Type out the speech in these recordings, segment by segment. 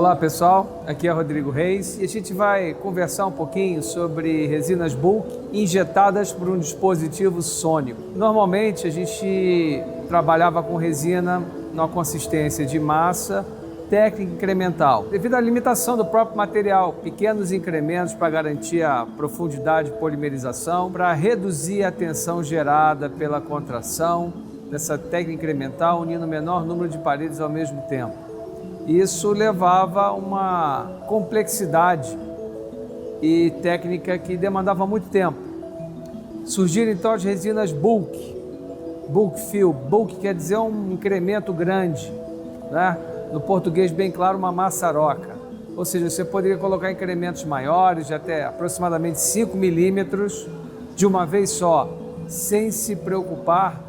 Olá pessoal, aqui é Rodrigo Reis e a gente vai conversar um pouquinho sobre resinas bulk injetadas por um dispositivo sônico. Normalmente a gente trabalhava com resina na consistência de massa, técnica incremental. Devido à limitação do próprio material, pequenos incrementos para garantir a profundidade de polimerização, para reduzir a tensão gerada pela contração dessa técnica incremental, unindo o menor número de paredes ao mesmo tempo. Isso levava a uma complexidade e técnica que demandava muito tempo. Surgiram então as resinas bulk fill. Bulk quer dizer um incremento grande, né? No português bem claro, uma maçaroca. Ou seja, você poderia colocar incrementos maiores, de até aproximadamente 5 milímetros, de uma vez só, sem se preocupar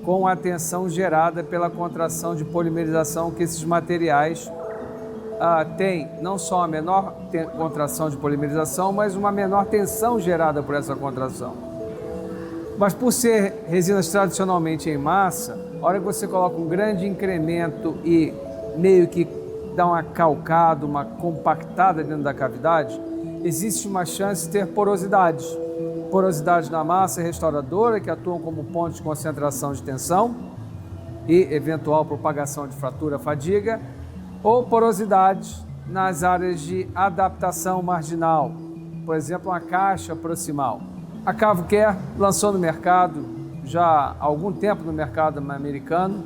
com a tensão gerada pela contração de polimerização que esses materiais têm, não só a menor contração de polimerização, mas uma menor tensão gerada por essa contração. Mas por ser resinas tradicionalmente em massa, a hora que você coloca um grande incremento e meio que dá uma calcada, uma compactada dentro da cavidade, existe uma chance de ter porosidade. Porosidade na massa restauradora, que atuam como pontos de concentração de tensão e eventual propagação de fratura, fadiga, ou porosidade nas áreas de adaptação marginal, por exemplo, uma caixa proximal. A Cavocare lançou no mercado já há algum tempo no mercado americano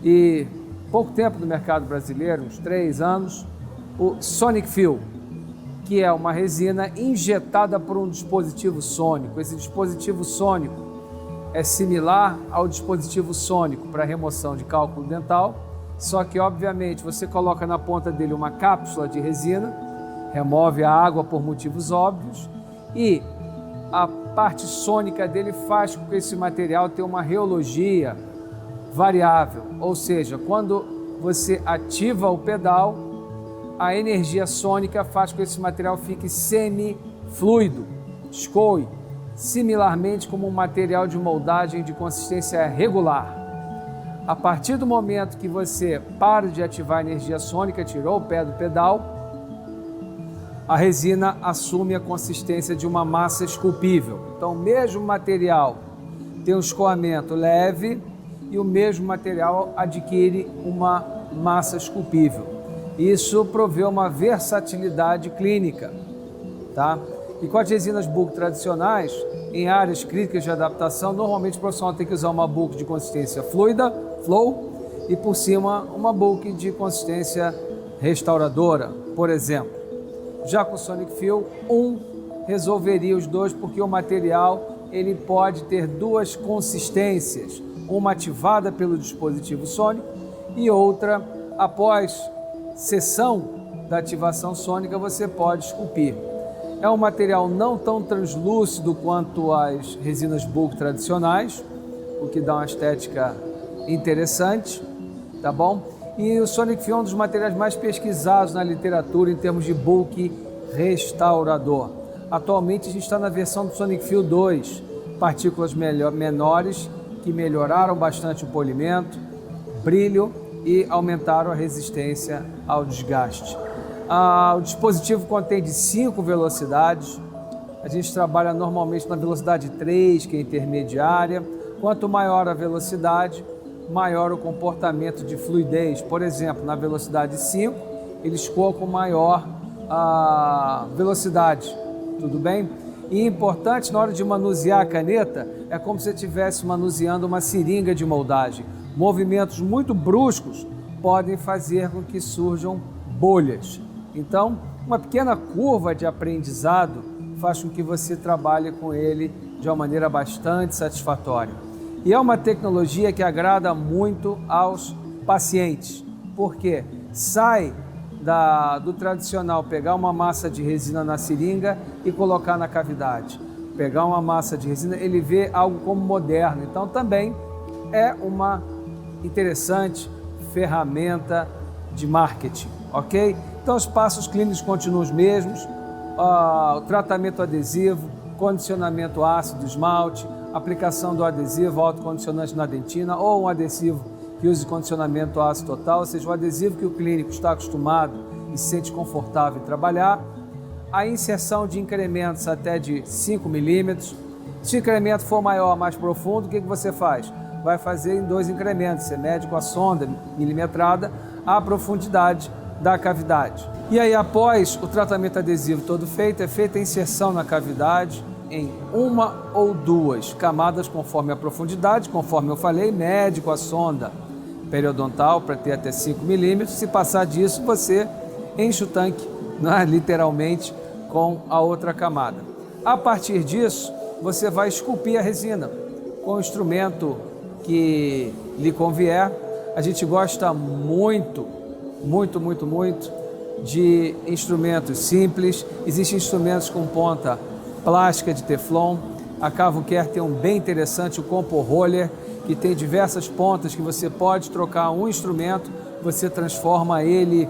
e pouco tempo no mercado brasileiro, uns 3 anos, o Sonic Fill, que é uma resina injetada por um dispositivo sônico. Esse dispositivo sônico é similar ao dispositivo sônico para remoção de cálculo dental, só que, obviamente, você coloca na ponta dele uma cápsula de resina, remove a água por motivos óbvios, e a parte sônica dele faz com que esse material tenha uma reologia variável, ou seja, quando você ativa o pedal, a energia sônica faz com que esse material fique semi-fluido, escoe, similarmente como um material de moldagem de consistência regular. A partir do momento que você para de ativar a energia sônica, tirou o pé do pedal, a resina assume a consistência de uma massa esculpível. Então, o mesmo material tem um escoamento leve e o mesmo material adquire uma massa esculpível. Isso provê uma versatilidade clínica, tá? E com as resinas bulk tradicionais, em áreas críticas de adaptação, normalmente o profissional tem que usar uma bulk de consistência fluida, flow, e por cima uma bulk de consistência restauradora, por exemplo. Já com o Sonic Fill, resolveria os dois, porque o material ele pode ter duas consistências, uma ativada pelo dispositivo sônico e outra após cessão da ativação sônica, você pode esculpir. É um material não tão translúcido quanto as resinas bulk tradicionais, o que dá uma estética interessante, tá bom? E o Sonic Fill é um dos materiais mais pesquisados na literatura em termos de bulk restaurador. Atualmente a gente está na versão do Sonic Fill 2, partículas menores que melhoraram bastante o polimento, brilho e aumentaram a resistência ao desgaste. O dispositivo contém de 5 velocidades. A gente trabalha normalmente na velocidade 3, que é intermediária. Quanto maior a velocidade, maior o comportamento de fluidez. Por exemplo, na velocidade 5, ele escoa com maior velocidade. Tudo bem? E importante, na hora de manusear a caneta, é como se você estivesse manuseando uma seringa de moldagem. Movimentos muito bruscos podem fazer com que surjam bolhas. Então, uma pequena curva de aprendizado faz com que você trabalhe com ele de uma maneira bastante satisfatória. E é uma tecnologia que agrada muito aos pacientes, porque sai do tradicional pegar uma massa de resina na seringa e colocar na cavidade. Pegar uma massa de resina, ele vê algo como moderno. Então, também é uma interessante ferramenta de marketing, ok? Então os passos clínicos continuam os mesmos, o tratamento adesivo, condicionamento ácido do esmalte, aplicação do adesivo autocondicionante na dentina ou um adesivo que use condicionamento ácido total, ou seja, o adesivo que o clínico está acostumado e se sente confortável em trabalhar. A inserção de incrementos até de 5 milímetros. Se o incremento for maior, mais profundo, o que você faz? Vai fazer em 2 incrementos. Você mede com a sonda milimetrada a profundidade da cavidade. E aí, após o tratamento adesivo todo feito, é feita a inserção na cavidade em 1 ou 2 camadas conforme a profundidade, conforme eu falei, mede com a sonda periodontal para ter até 5 milímetros. Se passar disso, você enche o tanque, literalmente, com a outra camada. A partir disso, você vai esculpir a resina com o instrumento que lhe convier. A gente gosta muito de instrumentos simples. Existem instrumentos com ponta plástica de Teflon. A Cavo-Care tem um bem interessante, o Compo Roller, que tem diversas pontas que você pode trocar um instrumento, você transforma ele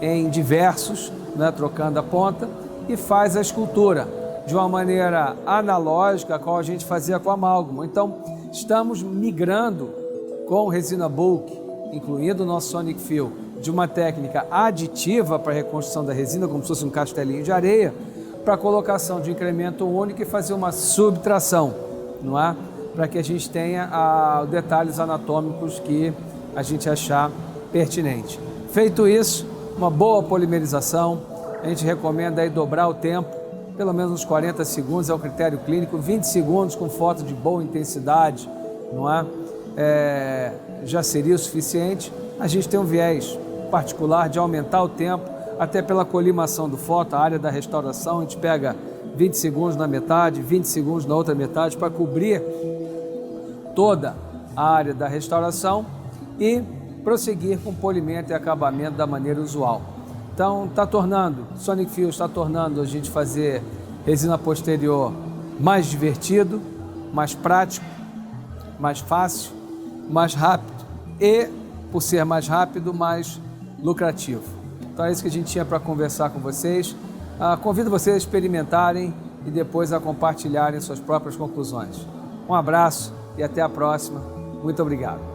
em diversos, trocando a ponta, e faz a escultura de uma maneira analógica, a qual a gente fazia com amálgama. Então, estamos migrando com resina bulk, incluindo o nosso Sonic Fill, de uma técnica aditiva para a reconstrução da resina, como se fosse um castelinho de areia, para a colocação de incremento único e fazer uma subtração, não é? Para que a gente tenha detalhes anatômicos que a gente achar pertinente. Feito isso, uma boa polimerização, a gente recomenda aí dobrar o tempo, pelo menos uns 40 segundos, é o critério clínico, 20 segundos com foto de boa intensidade, não é? Já seria o suficiente. A gente tem um viés particular de aumentar o tempo, até pela colimação do foto, a área da restauração, a gente pega 20 segundos na metade, 20 segundos na outra metade, para cobrir toda a área da restauração e prosseguir com polimento e acabamento da maneira usual. Então, Sonic Fill está tornando a gente fazer resina posterior mais divertido, mais prático, mais fácil, mais rápido e, por ser mais rápido, mais lucrativo. Então é isso que a gente tinha para conversar com vocês. Convido vocês a experimentarem e depois a compartilharem suas próprias conclusões. Um abraço e até a próxima. Muito obrigado.